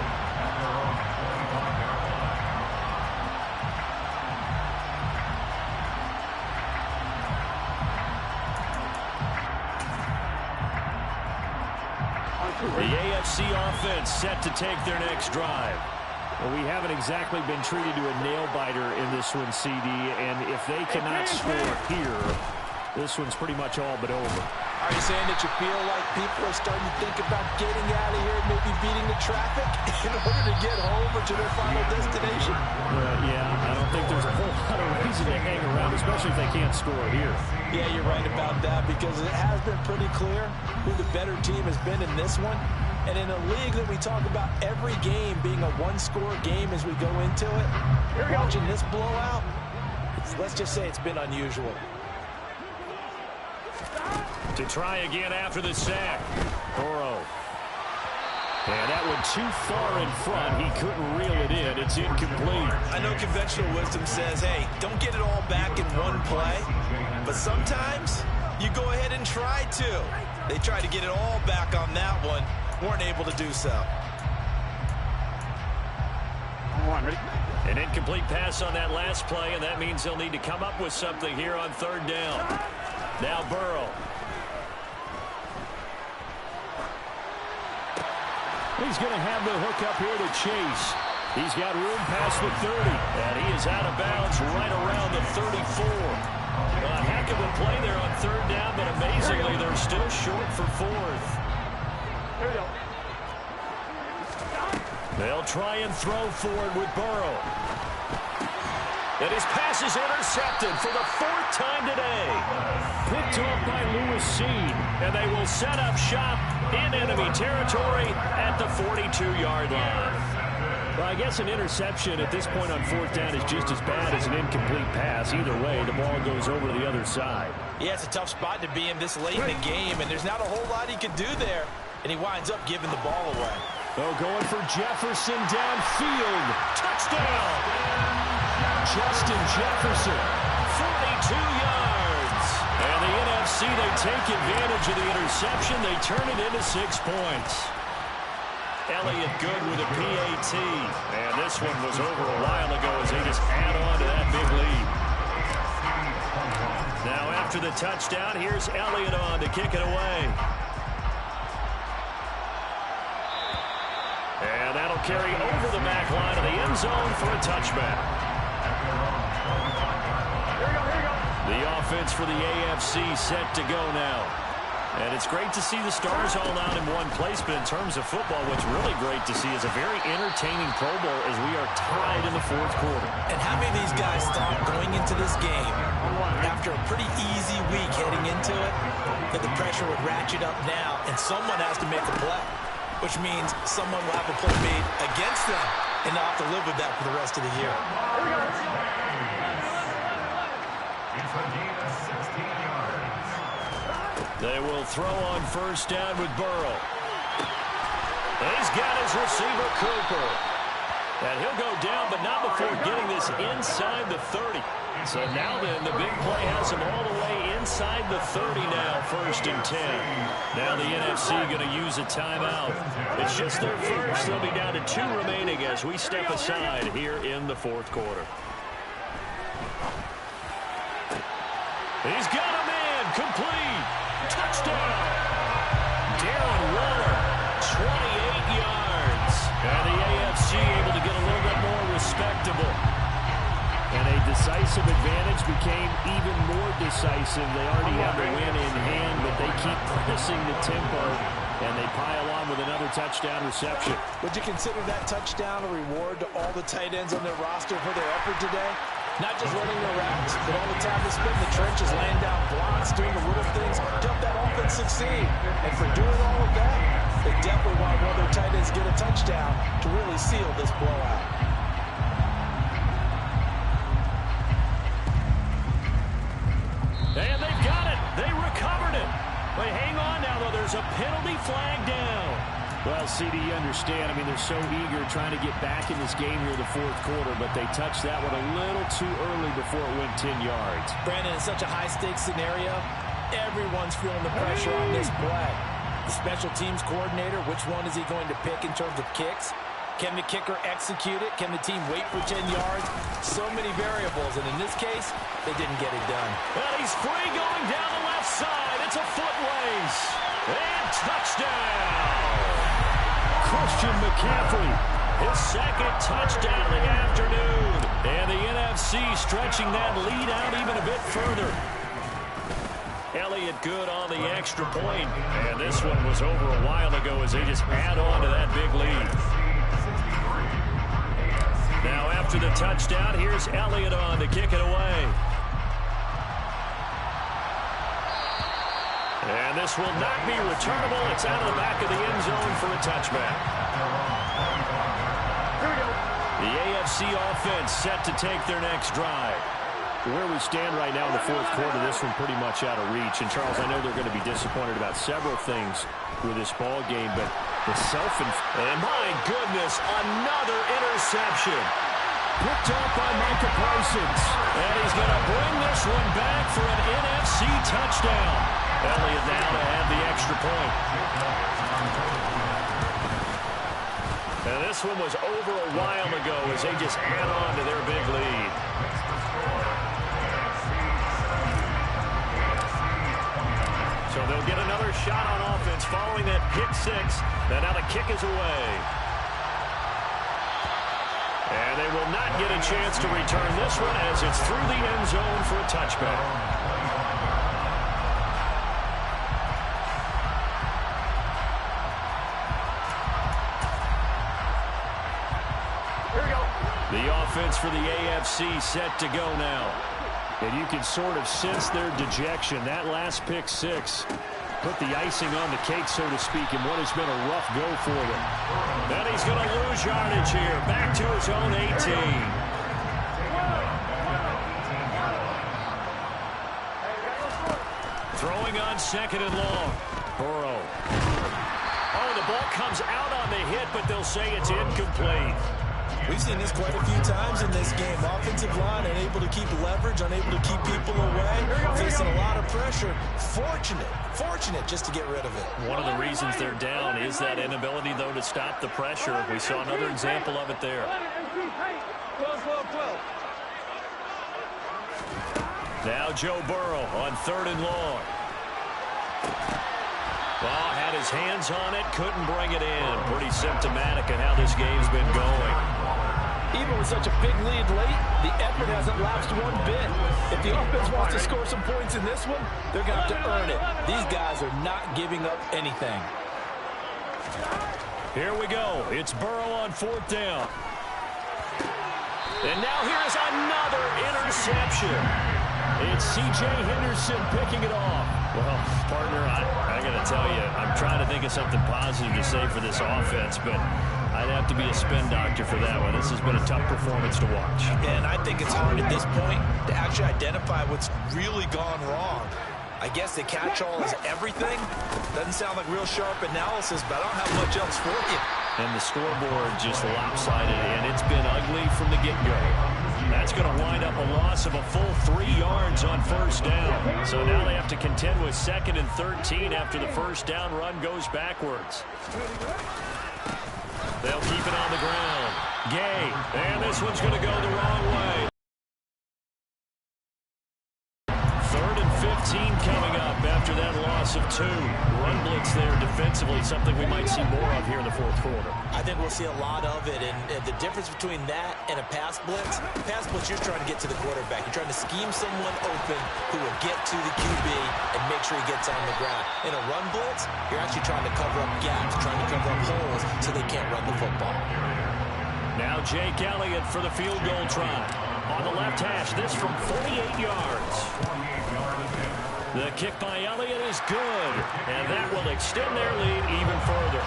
The AFC offense set to take their next drive. Well, we haven't exactly been treated to a nail-biter in this one, CD, and if they cannot score here, this one's pretty much all but over. Are you saying that you feel like people are starting to think about getting out of here, maybe beating the traffic in order to get home or to their final destination? Yeah, I don't think there's a whole lot of reason to hang around, especially if they can't score here. Yeah, you're right about that, because it has been pretty clear who the better team has been in this one. And in a league that we talk about every game being a one-score game as we go into it, watching this blowout, let's just say it's been unusual. To try again after the sack. Burrow. And that one too far in front. He couldn't reel it in. It's incomplete. I know conventional wisdom says, hey, don't get it all back in one play. But sometimes you go ahead and try to. They tried to get it all back on that one. Weren't able to do so. An incomplete pass on that last play, and that means they'll need to come up with something here on third down. Now Burrow. He's going to have the hook up here to Chase. He's got room past the 30. And he is out of bounds right around the 34. A heck of a play there on third down, but amazingly, they're still short for fourth. They'll try and throw forward with Burrow. And his pass is intercepted for the fourth time today. Picked off by Lewis Seed. And they will set up shop in enemy territory at the 42-yard line. Well, I guess an interception at this point on fourth down is just as bad as an incomplete pass. Either way, the ball goes over to the other side. Yeah, it's a tough spot to be in this late in the game, and there's not a whole lot he can do there. And he winds up giving the ball away. Oh, going for Jefferson downfield. Touchdown! Justin Jefferson. 42 yards. And the NFC, they take advantage of the interception. They turn it into 6 points. Elliott good with a PAT. And this one was over a while ago as they just add on to that big lead. Now after the touchdown, here's Elliott on to kick it away. And that'll carry over the back line of the end zone for a touchback. The offense for the AFC set to go now. And it's great to see the stars all out in one place, but in terms of football, what's really great to see is a very entertaining Pro Bowl as we are tied in the fourth quarter. And how many of these guys thought going into this game, after a pretty easy week heading into it, that the pressure would ratchet up now and someone has to make a play, which means someone will have a play made against them and they'll have to live with that for the rest of the year. They will throw on first down with Burrow. And he's got his receiver, Cooper. And he'll go down, but not before getting this inside the 30. So now then, the big play has him all the way inside the 30 now, 1st and 10. Now the NFC going to use a timeout. It's just their first. They'll be down to 2 remaining as we step aside here in the fourth quarter. He's got a man, complete. Touchdown. Darren Waller, 28 yards. And the AFC able to get a little bit more respectable. And a decisive advantage became even more decisive. They already have the win in hand, but they keep pressing the tempo, and they pile on with another touchdown reception. Would you consider that touchdown a reward to all the tight ends on their roster for their effort today? Not just running their routes, but all the time they spent in the trenches, laying down blocks, doing the little things to help that offense succeed. And for doing all of that, they definitely want one of their tight ends get a touchdown to really seal this blowout. And they've got it. They recover. there's a penalty flag down. Well, CD, you understand. I mean, they're so eager trying to get back in this game here in the fourth quarter, but they touched that one a little too early before it went 10 yards. Brandon, in such a high-stakes scenario, everyone's feeling the pressure on this play. The special teams coordinator, which one is he going to pick in terms of kicks? Can the kicker execute it? Can the team wait for 10 yards? So many variables, and in this case, they didn't get it done. Well, he's free going down the left side. It's a foot race. And touchdown! Christian McCaffrey, his second touchdown of the afternoon. And the NFC stretching that lead out even a bit further. Elliott good on the extra point. And this one was over a while ago as they just add on to that big lead. Now after the touchdown, here's Elliott on to kick it away. And this will not be returnable. It's out of the back of the end zone for a touchback. The AFC offense set to take their next drive. Where we stand right now in the fourth quarter, this one pretty much out of reach. And, Charles, I know they're going to be disappointed about several things with this ball game, but the and my goodness, another interception. Picked up by Micah Parsons. And he's going to bring this one back for an NFC touchdown. Elliott now to have the extra point. And this one was over a while ago as they just add on to their big lead. So they'll get another shot on offense following that pick six. And now the kick is away. And they will not get a chance to return this one as it's through the end zone for a touchback. The offense for the AFC set to go now. And you can sort of sense their dejection. That last pick six put the icing on the cake, so to speak, in what has been a rough go for them. And he's going to lose yardage here. Back to his own 18. Throwing on second and long. Burrow. Oh, the ball comes out on the hit, but they'll say it's incomplete. We've seen this quite a few times in this game. Offensive line unable to keep leverage, unable to keep people away, facing a lot of pressure. Fortunate just to get rid of it. One of the reasons they're down is that inability, though, to stop the pressure. We saw another example of it there. Now Joe Burrow on third and long. Well, had his hands on it, couldn't bring it in. Pretty symptomatic of how this game's been going. Even with such a big lead late, the effort hasn't lapsed one bit. If the offense wants to score some points in this one, they're going to have to earn it. These guys are not giving up anything. Here we go. It's Burrow on fourth down. And now here's another interception. It's C.J. Henderson picking it off. Well, partner, I got to tell you, I'm trying to think of something positive to say for this offense, but I'd have to be a spin doctor for that one. This has been a tough performance to watch. And I think it's hard at this point to actually identify what's really gone wrong. I guess the catch-all is everything. Doesn't sound like real sharp analysis, but I don't have much else for you. And the scoreboard just lopsided, and it's been ugly from the get-go. That's going to wind up a loss of a full 3 yards on first down. So now they have to contend with 2nd and 13 after the first down run goes backwards. They'll keep it on the ground. Gay, and this one's going to go the wrong way. 3rd and 15 coming up after that loss of 2. Run blitz there defensively, something we might see more of here in the fourth quarter. I think we'll see a lot of it, and the difference between that and a pass blitz, you're trying to get to the quarterback. You're trying to scheme someone open who will get to the QB and make sure he gets on the ground. In a run blitz, you're actually trying to cover up gaps, trying to cover up holes so they can't run the football. Now Jake Elliott for the field goal try. On the left hash, this from 48 yards. The kick by Elliott is good, and that will extend their lead even further.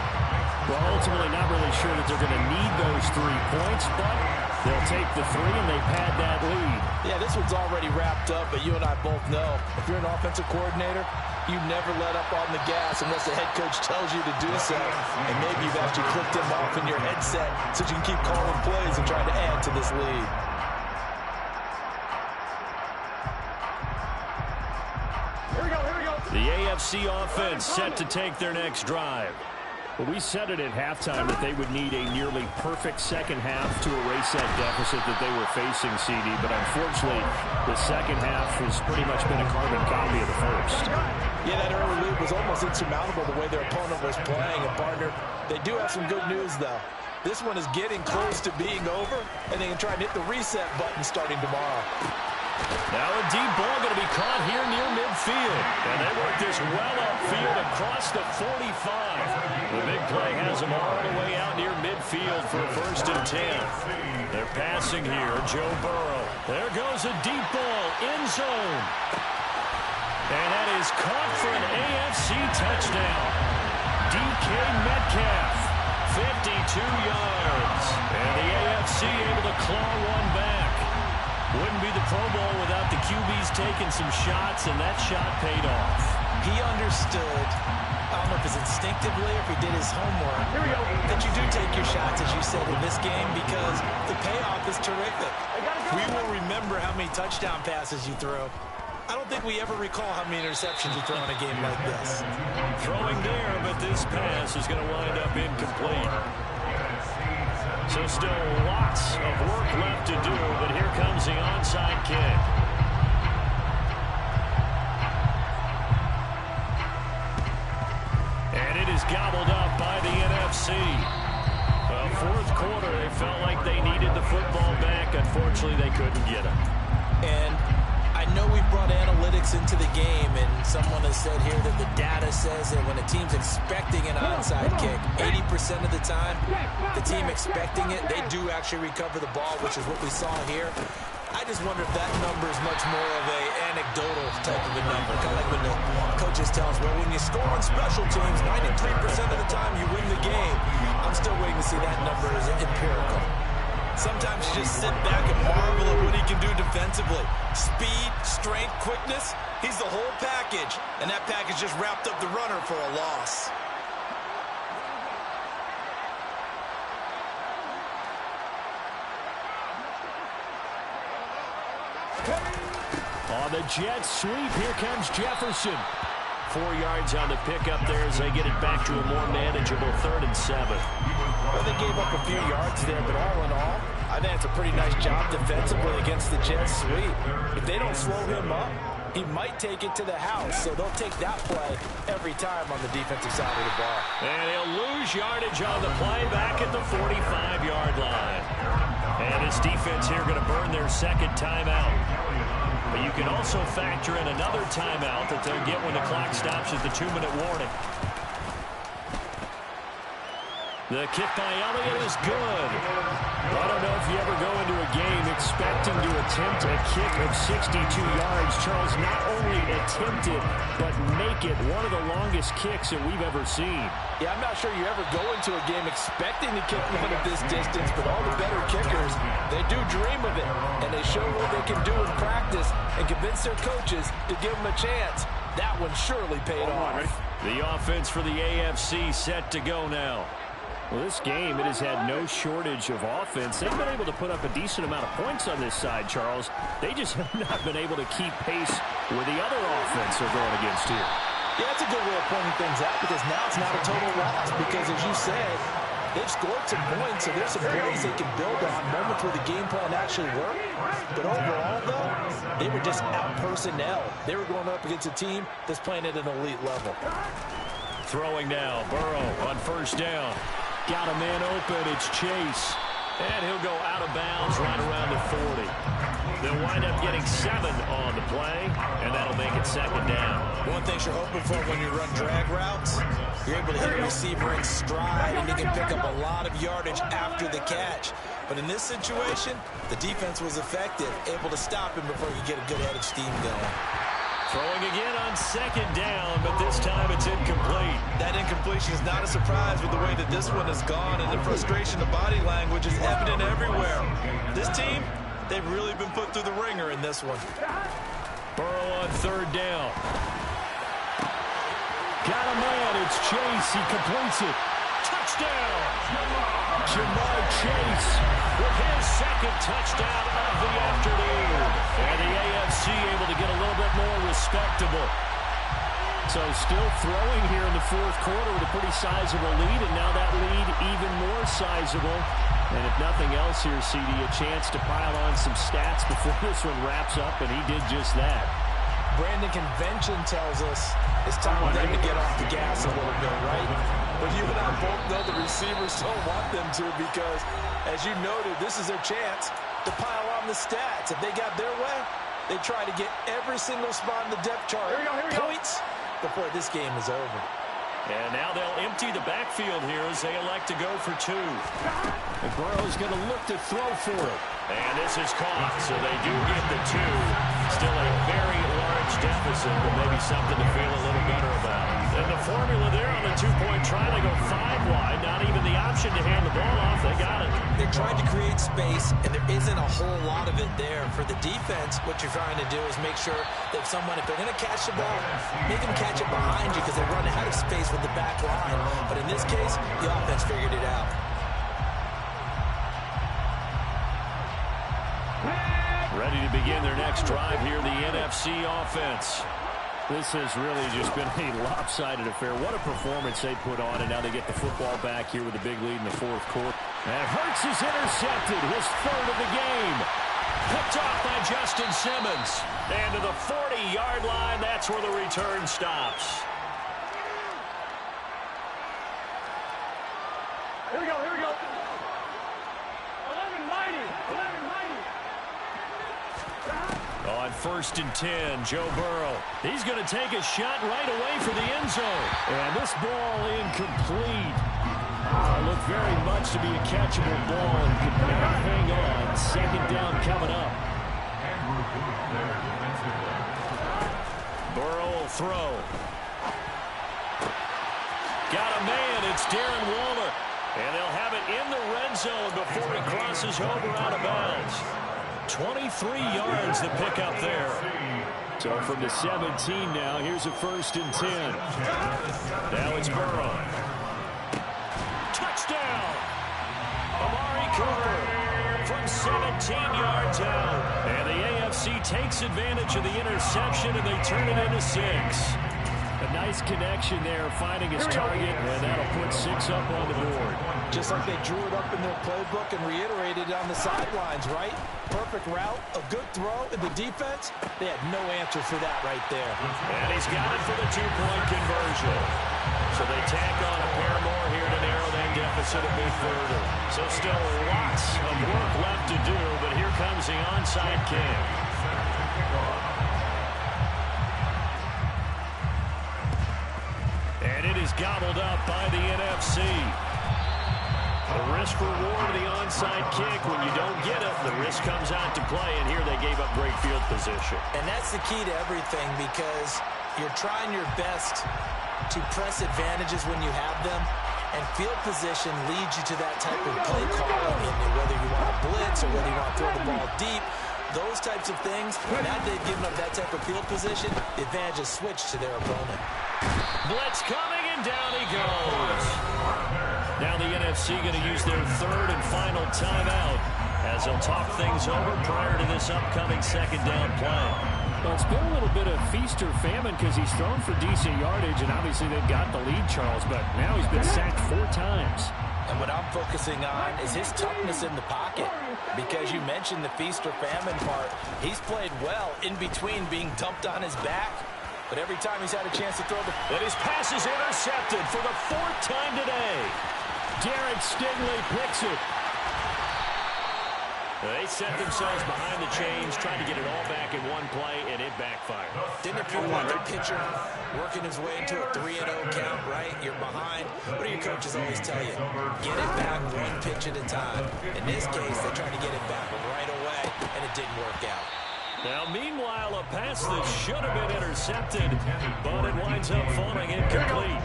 Well, ultimately not really sure that they're going to need those 3 points, but They'll take the 3, and they pad that lead. Yeah, this one's already wrapped up, but you and I both know if you're an offensive coordinator, you never let up on the gas unless the head coach tells you to do so. And maybe you've actually clicked him off in your headset so you can keep calling plays and trying to add to this lead. Here we go, here we go. The AFC offense set to take their next drive. Well, we said it at halftime that they would need a nearly perfect second half to erase that deficit that they were facing, CD. But unfortunately, the second half has pretty much been a carbon copy of the first. Yeah, that early lead was almost insurmountable the way their opponent was playing. And, partner, they do have some good news, though. This one is getting close to being over, and they can try and hit the reset button starting tomorrow. Now a deep ball going to be caught here near midfield. And they work this well upfield across the 45. The big play has them all the way out near midfield for a 1st and 10. They're passing here. Joe Burrow. There goes a deep ball. End zone. And that is caught for an AFC touchdown. DK Metcalf. 52 yards. And the AFC able to claw one back. Wouldn't be the Pro Bowl without the QBs taking some shots, and that shot paid off. He understood, I don't know if it's instinctively or if he did his homework, that you do take your shots, as you said, in this game because the payoff is terrific. We will remember how many touchdown passes you throw. I don't think we ever recall how many interceptions you throw in a game like this. Throwing there, but this pass is going to wind up incomplete. So still lots of work left to do, but here comes the onside kick. And it is gobbled up by the NFC. Well, 4th quarter, they felt like they needed the football back. Unfortunately, they couldn't get it. And I know we brought analytics into the game, and someone has said here that the data says that when a team's expecting an onside kick, 80% of the time, the team expecting it, they do actually recover the ball, which is what we saw here. I just wonder if that number is much more of a anecdotal type of a number. Kind of like when the coaches tell us, well, when you score on special teams, 93% of the time you win the game. I'm still waiting to see that number as empirical. Sometimes you just sit back and marvel at what he can do defensively. Speed, strength, quickness, he's the whole package. And that package just wrapped up the runner for a loss. On the jet sweep, here comes Jefferson. 4 yards on the pickup there as they get it back to a more manageable 3rd and 7. Well, they gave up a few yards there, but all in all, I think it's a pretty nice job defensively against the jet sweep. If they don't slow him up, he might take it to the house, so they'll take that play every time on the defensive side of the ball. And he'll lose yardage on the play back at the 45-yard line. And his defense here going to burn their 2nd timeout. But you can also factor in another timeout that they'll get when the clock stops at the 2-minute warning. The kick by Elliott is good. I don't know if you ever go into a game expecting to attempt a kick of 62 yards. Charles, not only attempt it, but make it one of the longest kicks that we've ever seen. Yeah, I'm not sure you ever go into a game expecting to kick one of this distance, but all the better kickers, they do dream of it, and they show what they can do in practice and convince their coaches to give them a chance. That one surely paid off. The offense for the AFC set to go now. Well, this game, it has had no shortage of offense. They've been able to put up a decent amount of points on this side, Charles. They just have not been able to keep pace with the other offense they're going against here. Yeah, that's a good way of pointing things out because now it's not a total loss because, as you said, they've scored some points, so there's some plays they can build on, moments where the game plan actually worked. But overall, though, they were just out-personnel. They were going up against a team that's playing at an elite level. Throwing now, Burrow on 1st down. Got a man open, it's Chase. And he'll go out of bounds right around the 40. They'll wind up getting 7 on the play, and that'll make it 2nd down. One thing you're hoping for when you run drag routes, you're able to hit a receiver in stride, and he can pick up a lot of yardage after the catch. But in this situation, the defense was effective, able to stop him before you get a good head of steam going. Throwing again on second down, but this time it's incomplete. That incompletion is not a surprise with the way that this one has gone, and the frustration of body language is evident everywhere. This team, they've really been put through the ringer in this one. Burrow on third down. Got a man. It's Chase. He completes it. Touchdown. Jamar Chase with his second touchdown of the afternoon. And the AFC able to get a little bit more respectable. So still throwing here in the fourth quarter with a pretty sizable lead, and now that lead even more sizable. And if nothing else here, CD, a chance to pile on some stats before this one wraps up, and he did just that. Brandon, convention tells us it's time for them to get off the gas a little bit, right? But you and I both know the receivers don't want them to, because, as you noted, this is their chance to pile on the stats. If they got their way, they try to get every single spot in the depth chart points before this game is over. And now they'll empty the backfield here as they elect to go for two. And Burrow's going to look to throw for it. And this is caught, so they do get the two. Still a very large deficit, but maybe something to feel a little better about. And the formula there on the two-point try, they go 5 wide. Not even the option to hand the ball off. They got it. They're trying to create space, and there isn't a whole lot of it there. For the defense, what you're trying to do is make sure that if they're going to catch the ball, make them catch it behind you, because they run out of space with the back line. But in this case, the offense figured it out. Ready to begin their next drive here, the NFC offense. This has really just been a lopsided affair. What a performance they put on, and now they get the football back here with a big lead in the fourth quarter. And Hurts is intercepted, his third of the game. Picked off by Justin Simmons. And to the 40-yard line, that's where the return stops. Here we go, here we go. 1190, 1190. On 1st and 10, Joe Burrow. He's going to take a shot right away for the end zone. And this ball incomplete. Looked very much to be a catchable ball and could not hang on. Second down coming up. Burrow will throw. Got a man. It's Darren Waller. And they'll have it in the red zone before he crosses over out of bounds. 23 yards to pick up there. So from the 17 now, here's a 1st and 10. Now it's Burrow. Touchdown! Amari Cooper from 17 yards out. And the AFC takes advantage of the interception, and they turn it into 6. A nice connection there, finding his target, and that'll put 6 up on the board. Just like they drew it up in their playbook and reiterated it on the sidelines, right? Perfect route, a good throw, and the defense, they had no answer for that right there. And he's got it for the two-point conversion. So they tack on a pair more here to narrow that deficit a bit further. So still lots of work left to do, but here comes the onside kick. And it is gobbled up by the NFC. The risk reward of the onside kick. When you don't get it, the risk comes out to play, and here they gave up great field position. And that's the key to everything, because you're trying your best to press advantages when you have them, and field position leads you to that type of play calling. And whether you want to blitz or whether you want to throw the ball deep, those types of things, now they've given up that type of field position, the advantage is switched to their opponent. Blitz coming, and down he goes. Now the NFC going to use their third and final timeout as they'll talk things over prior to this upcoming second down play. Well, it's been a little bit of feast or famine because he's thrown for decent yardage, and obviously they've got the lead, Charles, but now he's been sacked 4 times. And what I'm focusing on is his toughness in the pocket, because you mentioned the feast or famine part. He's played well in between being dumped on his back, but every time he's had a chance to throw the... And his pass is intercepted for the 4th time today. Derek Stingley picks it. They set themselves behind the chains, trying to get it all back in one play, and it backfired. Didn't it feel like a pitcher working his way into a 3-0 count, right? You're behind. What do your coaches always tell you? Get it back 1 pitch at a time. In this case, they tried to get it back right away, and it didn't work out. Now, meanwhile, a pass that should have been intercepted, but it winds up falling incomplete.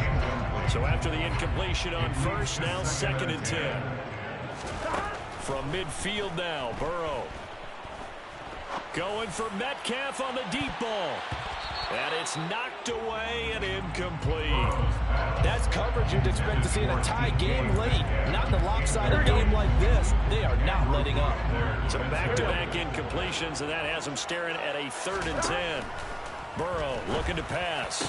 So after the incompletion on first, now 2nd and 10. From midfield now, Burrow. Going for Metcalf on the deep ball. And it's knocked away and incomplete. That's coverage you'd expect to see in a tie game late. Not in a lopsided game like this. They are not letting up. So back-to-back incompletions, and that has him staring at a 3rd and 10. Burrow looking to pass.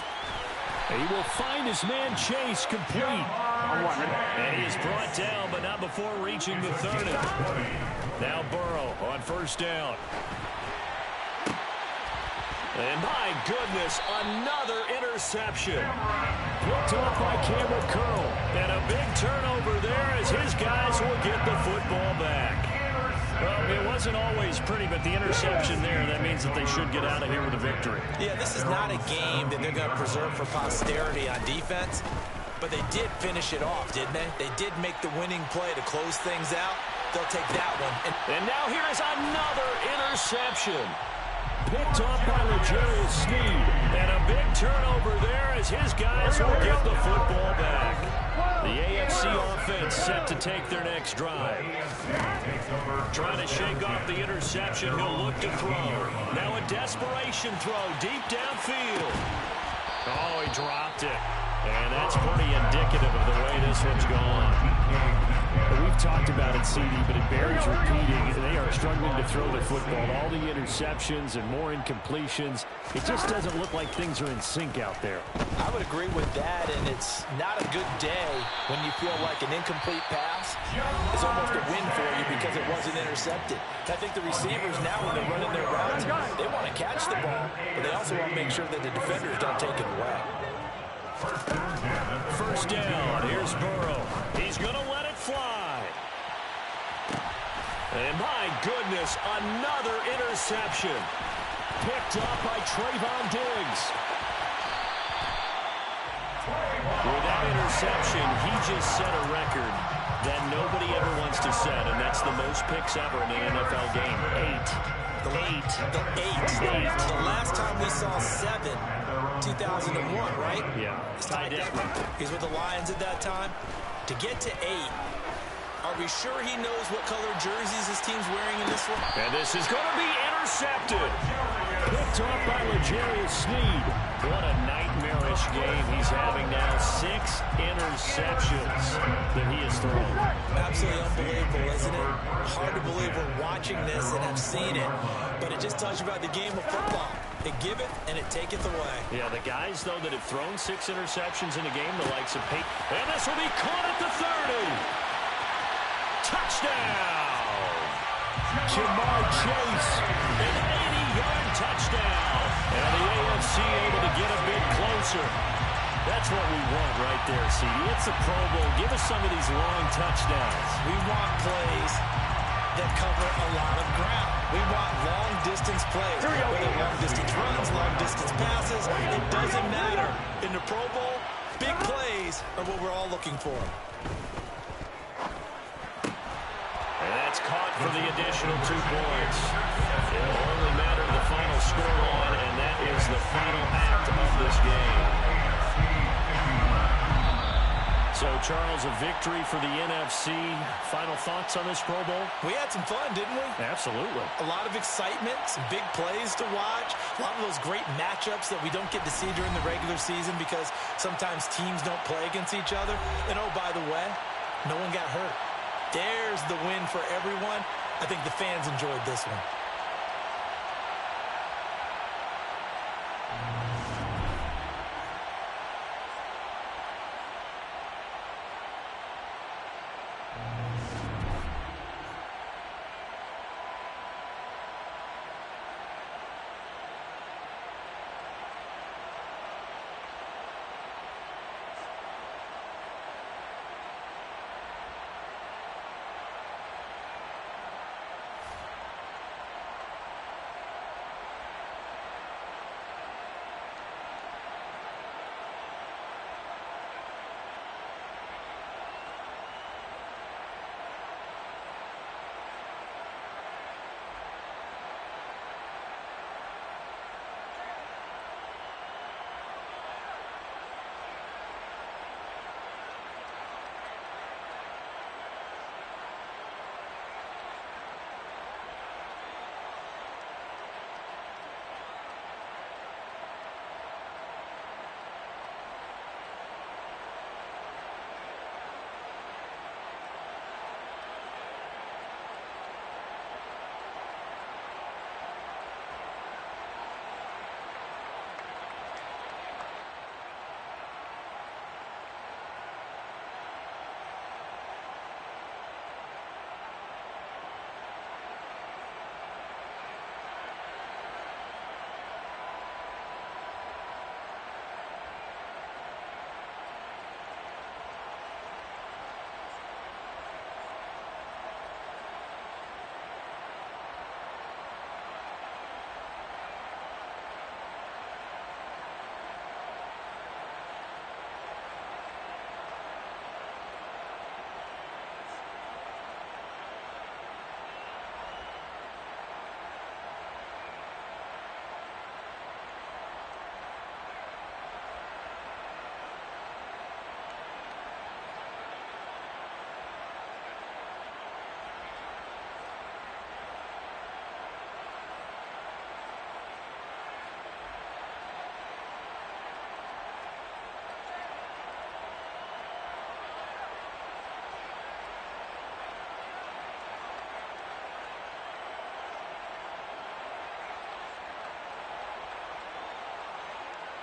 He will find his man Chase complete. And he is brought down, but not before reaching the 30. Now Burrow on 1st down. And my goodness, another interception. Picked up by Cameron Curl. And a big turnover there as his guys will get the football back. Well, it wasn't always pretty, but the interception there, that means that they should get out of here with a victory. Yeah, this is not a game that they're going to preserve for posterity on defense, but they did finish it off, didn't they? They did make the winning play to close things out. They'll take that one. And now here's another interception. Picked off by L'Jarius Sneed. And a big turnover there as his guys will get the football back. The AFC offense set to take their next drive. Trying to shake off the interception. He'll look to throw. Now a desperation throw deep downfield. Oh, he dropped it. And that's pretty indicative of the way this one's gone. We've talked about it, CD, but it bears repeating. They are struggling to throw the football. All the interceptions and more incompletions. It just doesn't look like things are in sync out there. I would agree with that, and it's not a good day when you feel like an incomplete pass is almost a win for you because it wasn't intercepted. I think the receivers now, when they're running their routes, they want to catch the ball, but they also want to make sure that the defenders don't take it away. 1st down. Here's Burrow. He's going to let it fly. And my goodness, another interception. Picked up by Trayvon Diggs. With that interception, he just set a record that nobody ever wants to set, and that's the most picks ever in an NFL game. 8. The last time we saw 7, 2001, right? Yeah. Tied up. He's with the Lions at that time. To get to 8, are we sure he knows what color jerseys his team's wearing in this one? And this is going to be intercepted. Picked off by L'Jarius Sneed. What a nightmarish game he's having now. 6 interceptions that he has thrown. Absolutely unbelievable, isn't it? Hard to believe we're watching this and have seen it, but it just tells you about the game of football. It giveth and it taketh away. Yeah, the guys, though, that have thrown 6 interceptions in a game, the likes of Peyton. And this will be caught at the 30. Touchdown! Jamar Chase. An 80-yard touchdown. And the AFC able to get a bit closer. That's what we want right there, CD. It's a Pro Bowl. Give us some of these long touchdowns. We want plays that cover a lot of ground. We want long-distance plays. Whether long-distance runs, long-distance passes, it doesn't matter. In the Pro Bowl, big plays are what we're all looking for. And that's caught for the additional 2 points. It will only matter the final scoreline, and that is the final act of this game. So, Charles, a victory for the NFC. Final thoughts on this Pro Bowl? We had some fun, didn't we? Absolutely. A lot of excitement, some big plays to watch, a lot of those great matchups that we don't get to see during the regular season because sometimes teams don't play against each other. And, oh, by the way, no one got hurt. There's the win for everyone. I think the fans enjoyed this one.